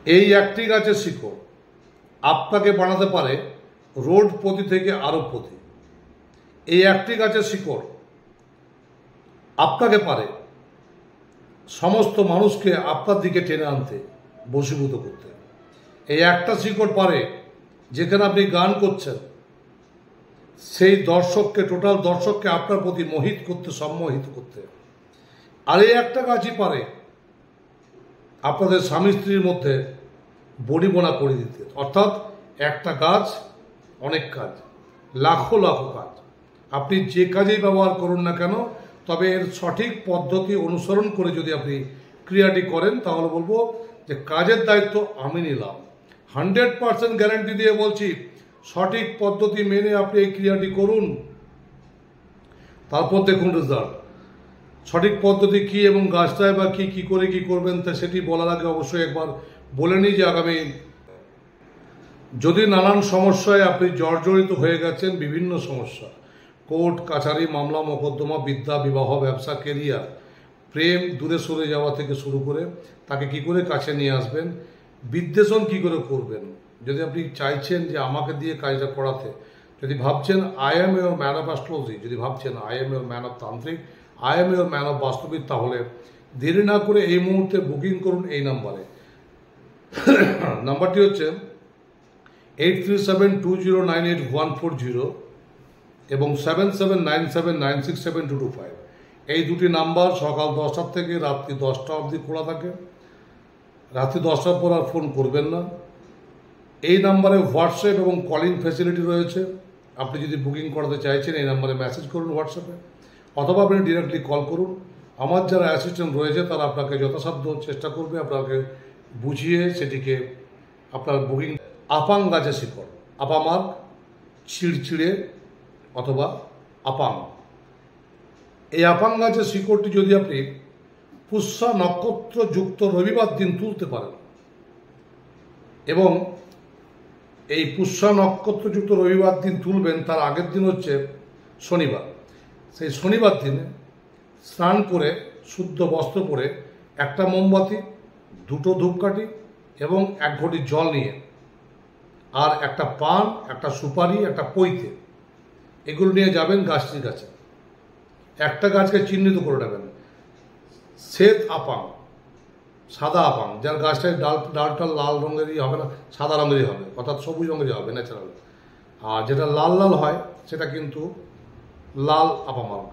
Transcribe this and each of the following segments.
এই একটি গাছের শিকড় আপনাকে বানাতে পারে রোডপতি থেকে আরবপতি। এই একটি গাছের শিকড় আপনাকে পারে সমস্ত মানুষকে আপনার দিকে টেনে আনতে, বশীভূত করতে। এই একটা শিকড় পারে যেখানে আপনি গান করছেন সেই দর্শককে, টোটাল দর্শককে আপনার প্রতি মোহিত করতে, সম্মোহিত করতে। আর এই একটা গাছই পারে আপনাদের স্বামী স্ত্রীর মধ্যে বনিবনা করে দিতে। অর্থাৎ একটা গাছ অনেক কাজ, লাখো লাখো কাজ। আপনি যে কাজেই ব্যবহার করুন না কেন, তবে এর সঠিক পদ্ধতি অনুসরণ করে যদি আপনি ক্রিয়াটি করেন, তাহলে বলবো যে কাজের দায়িত্ব আমি নিলাম। 100% গ্যারান্টি দিয়ে বলছি, সঠিক পদ্ধতি মেনে আপনি এই ক্রিয়াটি করুন, তারপর দেখুন রেজাল্ট। সঠিক পদ্ধতি কি এবং গাছটায় বা কি করে কি করবেন তা সেটি বলার আগে অবশ্যই একবার বলে নিই যে আগামী যদি নানান সমস্যায় আপনি জর্জরিত হয়ে গেছেন, বিভিন্ন সমস্যা, কোর্ট কাছারি, মামলা মোকদ্দমা, বিদ্যা, বিবাহ, ব্যবসা, কেরিয়ার, প্রেম, দূরে সরে যাওয়া থেকে শুরু করে তাকে কি করে কাছে নিয়ে আসবেন, বিদ্বেষণ কি করে করবেন, যদি আপনি চাইছেন যে আমাকে দিয়ে কাজটা করাতে, যদি ভাবছেন I am your man of astrology, যদি ভাবছেন I am your man of tantrik, I am your man of বাস্তবিক, তাহলে দেরি না করে এই মুহূর্তে বুকিং করুন এই নাম্বারে। নাম্বারটি হচ্ছে 8372098140 এবং 7797967225। এই দুটি নাম্বার সকাল 10টা থেকে রাত্রি 10টা অবধি খোলা থাকে। রাত্রি 10টার পর আর ফোন করবেন না। এই নাম্বারে হোয়াটসঅ্যাপ এবং কলিং ফ্যাসিলিটি রয়েছে। আপনি যদি বুকিং করাতে চাইছেন এই নাম্বারে মেসেজ করুন হোয়াটসঅ্যাপে, অথবা আপনি ডিরেক্টলি কল করুন। আমার যারা অ্যাসিস্ট্যান্ট রয়েছে তারা আপনাকে যথাসাধ্য চেষ্টা করবে আপনাকে বুঝিয়ে সেটিকে আপনার বুকিং। আপাং গাছের শিকড়, আপামার্ক, চিড়চিড়ে অথবা আপাং, এই আপাং গাছের শিকড়টি যদি আপনি পুষ্যা নক্ষত্র যুক্ত রবিবার দিন তুলতে পারেন, এবং এই পুষ্যা নক্ষত্র যুক্ত রবিবার দিন তুলবেন, তার আগের দিন হচ্ছে শনিবার। সেই শনিবার দিনে স্নান করে শুদ্ধ বস্ত্র পরে একটা মোমবাতি, দুটো ধূপকাঠি এবং 1 ঘটি জল নিয়ে, আর একটা পান, একটা সুপারি, একটা পৈতে, এগুলো নিয়ে যাবেন গাছটির কাছে। একটা গাছকে চিহ্নিত করে নেবেন, শ্বেত আপাং, সাদা আপাং, যার গাছটায় ডালটা লাল রঙেরই হবে না, সাদা রঙেরই হবে, অর্থাৎ সবুজ রঙেরই হবে ন্যাচারাল। আর যেটা লাল লাল হয় সেটা কিন্তু লাল আপামার্ক।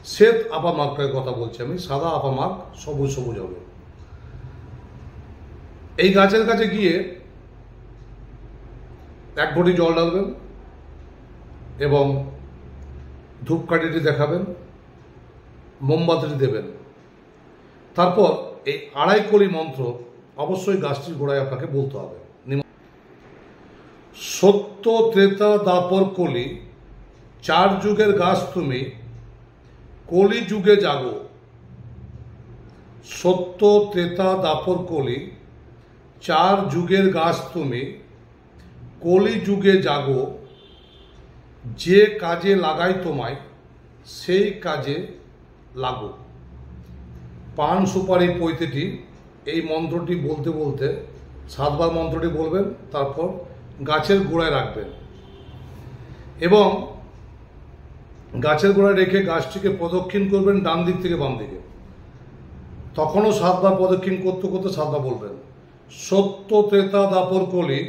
শ্বেত আপামার্কের কথা বলছি আমি, সাদা আপামার্ক সবুজ সবুজ হবে। এই গাছের কাছে গিয়ে 1 ঘটি জল ঢালবেন এবং ধূপকাঠিটি দেখাবেন, মোমবাতিটি দেবেন। তারপর এই 2.5 কলি মন্ত্র অবশ্যই গাছটির গোড়ায় আপনাকে বলতে হবে। সত্য ত্রেতা দাপর কলি, 4 যুগের গাছ তুমি, কলি যুগে জাগো। সত্য ত্রেতা দাপর কলি, 4 যুগের গাছ তুমি, কলি যুগে জাগো। যে কাজে লাগাই তোমায় সেই কাজে লাগো। পান সুপারি পৈতেটি, এই মন্ত্রটি বলতে বলতে 7 বার মন্ত্রটি বলবেন, তারপর গাছের গোড়ায় রাখবেন এবং গাছের গোড়ায় রেখে গাছটিকে প্রদক্ষিণ করবেন ডান দিক থেকে বাম দিকে। তখনও 7 বার প্রদক্ষিণ করতে করতে 7 বার বলবেন, সত্য ত্রেতা দাপর কলি,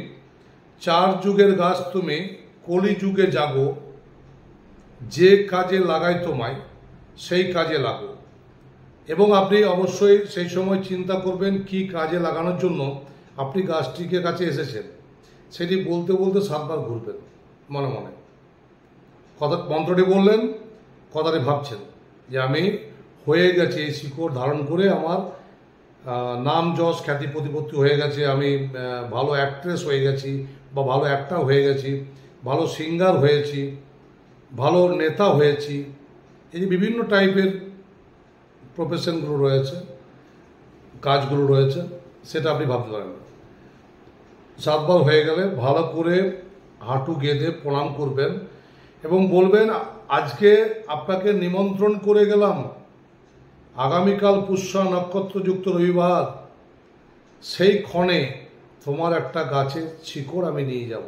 4 যুগের গাছ তুমি, কলি যুগে জাগো। যে কাজে লাগাই তোমায় সেই কাজে লাগো। এবং আপনি অবশ্যই সেই সময় চিন্তা করবেন কি কাজে লাগানোর জন্য আপনি গাছটিকে কাছে এসেছেন, সেটি বলতে বলতে 7 বার ঘুরবেন মনে মনে। কথা মন্ত্রটি বললেন, কথাটি ভাবছেন যে আমি হয়ে গেছে এই শিকড় ধারণ করে, আমার নাম যশ খ্যাতি প্রতিপত্তি হয়ে গেছে, আমি ভালো অ্যাক্ট্রেস হয়ে গেছি বা ভালো অ্যাক্টর হয়ে গেছি, ভালো সিঙ্গার হয়েছি, ভালো নেতা হয়েছি। এই যে বিভিন্ন টাইপের প্রফেশনগুলো রয়েছে, কাজগুলো রয়েছে, সেটা আপনি ভাবতে পারেন। 7 বার হয়ে গেলে ভালো করে হাঁটু গেঁধে প্রণাম করবেন এবং বলবেন, আজকে আপনাকে নিমন্ত্রণ করে গেলাম, আগামীকাল পুষ্যা নক্ষত্রযুক্ত রবিবার, সেই ক্ষণে তোমার একটা গাছের শিকড় আমি নিয়ে যাব,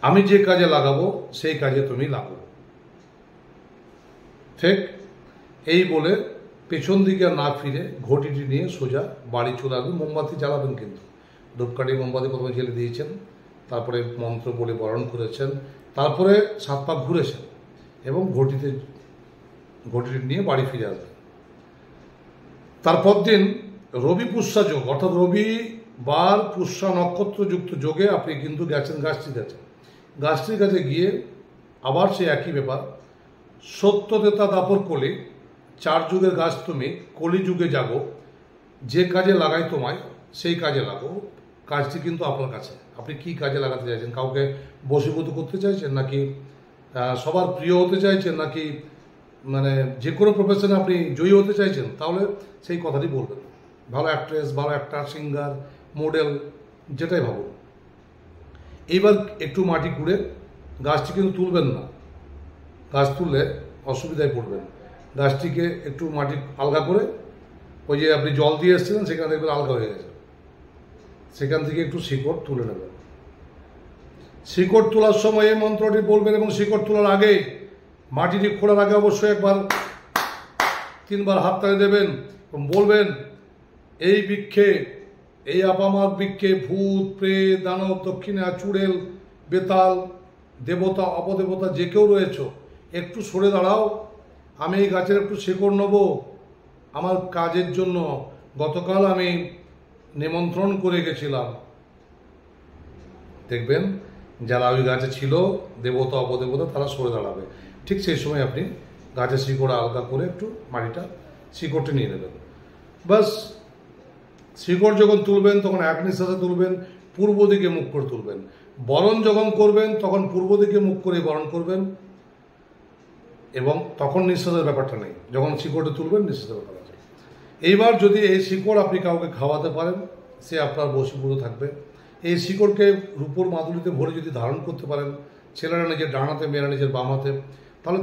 আমি যে কাজে লাগাবো সেই কাজে তুমি লাগো। ঠিক এই বলে পেছন দিকে না ফিরে ঘটিটি নিয়ে সোজা বাড়ি চলে আসবেন। মোমবাতি জ্বালাবেন, কিন্তু ধূপকাঠি মোমবাতি প্রথমে জ্বেলে দিয়েছেন, তারপরে মন্ত্র বলে বরণ করেছেন, তারপরে 7 পাক ঘুরেছেন এবং ঘটিটি নিয়ে বাড়ি ফিরে আসবেন। তারপর দিন রবি পুষ্যা যোগ, অর্থাৎ রবি বার পুষ্যা নক্ষত্রযুক্ত যোগে আপনি কিন্তু গেছেন গাছটির কাছে গিয়ে আবার সে একই ব্যাপার, সত্য তেতা দাপর কলি, 4 যুগের গাছ তুমি কলিযুগে জাগো, যে কাজে লাগাই তোমায় সেই কাজে লাগো। কাজটি কিন্তু আপনার কাছে, আপনি কি কাজে লাগাতে চাইছেন? কাউকে বশীভূত করতে চাইছেন, নাকি সবার প্রিয় হতে চাইছেন, নাকি মানে যে কোনো প্রফেশনে আপনি জয়ী হতে চাইছেন? তাহলে সেই কথাটি বলবেন। ভালো অ্যাক্ট্রেস, ভালো অ্যাক্টর, সিঙ্গার, মডেল, যেটাই ভাবুন। এইবার একটু মাটি কুড়ে, গাছটি কিন্তু তুলবেন না, গাছ তুললে অসুবিধায় পড়বেন। গাছটিকে একটু মাটি আলগা করে, ওই যে আপনি জল দিয়ে এসেছিলেন সেখানে দেখবেন আলগা হয়ে গেছে, সেখান থেকে একটু শিকড় তুলে নেবেন। শিকড় তোলার সময় এই মন্ত্রটি বলবেন এবং শিকড় তোলার আগে মাটিটি খোঁড়ার আগে অবশ্যই একবার 3 বার হাত তালে দেবেন এবং বলবেন, এই বৃক্ষে, এই আপামার বৃক্ষে ভূত, প্রেত, দানব, দক্ষিণা, চুড়েল, বেতাল, দেবতা, অপদেবতা যে কেউ রয়েছে, একটু সরে দাঁড়াও, আমি এই গাছের একটু শিকড় নেব আমার কাজের জন্য। গতকাল আমি নিমন্ত্রণ করে গেছিলাম। দেখবেন যারা ওই গাছে ছিল, দেবতা অপদেবতা, তারা সরে দাঁড়াবে। ঠিক সেই সময় আপনি গাছের শিকড় আলগা করে একটু মাটিটা শিকড়টি নিয়ে নেবেন। বাস, শিকড় যখন তুলবেন তখন এক নিঃশ্বাসে তুলবেন, পূর্ব দিকে মুখ করে তুলবেন। বরণ যখন করবেন তখন পূর্ব দিকে মুখ করে বরণ করবেন এবং তখন নিঃশ্বাসের ব্যাপারটা নেই। যখন শিকড়টা তুলবেন নিঃশ্বাসের ব্যাপার আছে। এইবার যদি এই শিকড় আপনি কাউকে খাওয়াতে পারেন, সে আপনার বশীভূত থাকবে। এই শিকড়কে রূপোর মাদুলিতে ভরে যদি ধারণ করতে পারেন, ছেলেরা নিজের ডান হাতে, মেয়েরা নিজের বাম হাতে, তাহলে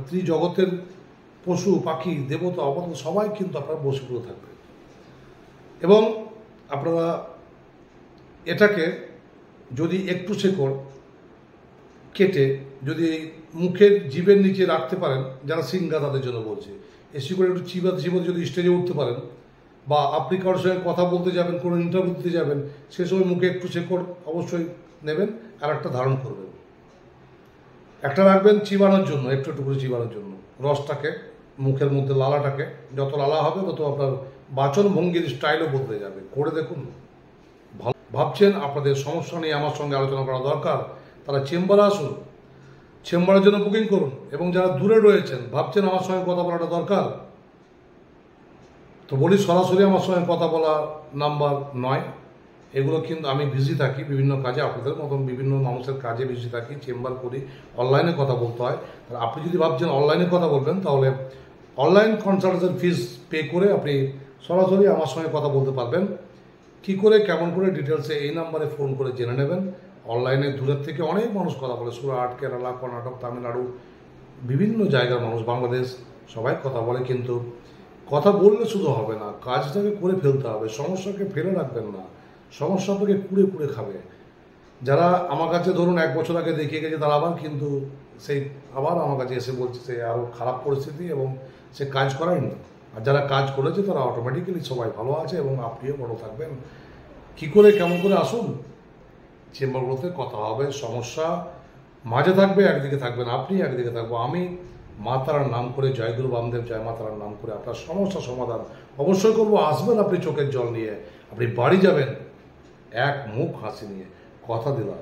ত্রিজগতের পশু পাখি, দেবতা, অবতার সবাই কিন্তু আপনার বশীভূত থাকবে। এবং আপনারা এটাকে যদি একটু শিকড় কেটে যদি মুখের জিভের নিচে রাখতে পারেন, যারা সিঙ্গা তাদের জন্য বলছে, এই শিকড় একটু চিবাতে যদি স্টেজে উঠতে পারেন, বা আপনি কারোর সঙ্গে কথা বলতে যাবেন, কোনো ইন্টারভিউ দিতে যাবেন, সে সময় মুখে একটু শিকড় অবশ্যই নেবেন আর একটা ধারণ করবেন। একটা রাখবেন চিবানোর জন্য, একটু একটু করে চিবানোর জন্য রসটাকে, মুখের মধ্যে লালাটাকে, যত লালা হবে তত আপনার বাচন ভঙ্গির স্টাইলও বদলে যাবে। করে দেখুন। ভাবছেন আপনাদের সমস্যা নিয়ে আমার সঙ্গে আলোচনা করা দরকার, তারা চেম্বারে আসুন, চেম্বারের জন্য বুকিং করুন। এবং যারা দূরে রয়েছেন, ভাবছেন আমার সঙ্গে কথা বলাটা দরকার, তো বলি সরাসরি আমার সঙ্গে কথা বলা নাম্বার নয়। এগুলো কিন্তু আমি বিজি থাকি বিভিন্ন কাজে, আপনাদের মতন বিভিন্ন মানুষের কাজে বিজি থাকি, চেম্বার করি, অনলাইনে কথা বলতে হয়। আর আপনি যদি ভাবছেন অনলাইনে কথা বলবেন, তাহলে অনলাইন কনসালটেশন ফিস পে করে আপনি সরাসরি আমার সঙ্গে কথা বলতে পারবেন। কি করে, কেমন করে, ডিটেলসে এই নাম্বারে ফোন করে জেনে নেবেন। অনলাইনে দূরের থেকে অনেক মানুষ কথা বলে, সুরাট, কেরালা, কর্ণাটক, তামিলনাড়ু, বিভিন্ন জায়গার মানুষ, বাংলাদেশ, সবাই কথা বলে। কিন্তু কথা বললে শুধু হবে না, কাজটাকে করে ফেলতে হবে। সমস্যাকে ফেলে রাখবেন না, সমস্যা আপনাকে কুড়ে কুড়ে খাবে। যারা আমার কাছে ধরুন 1 বছর আগে দেখিয়ে গেছে, তারা আবার কিন্তু আবার আমার কাছে এসে বলছে সে আরও খারাপ পরিস্থিতি এবং সে কাজ করায়নি। আর যারা কাজ করেছে তারা অটোমেটিক্যালি সবাই ভালো আছে এবং আপনিও ভালো থাকবেন। কি করে, কেমন করে আসুন, চেম্বারগুলোতে কথা হবে। সমস্যা মাঝে থাকবে, একদিকে থাকবেন আপনি, একদিকে থাকবো আমি। মা তারার নাম করে, জয়গুরু বামদেব, জয় মা তারার নাম করে আপনার সমস্যা সমাধান অবশ্যই করবো। আসবেন আপনি চোখের জল নিয়ে, আপনি বাড়ি যাবেন এক মুখ হাসি নিয়ে, কথা দিলাম।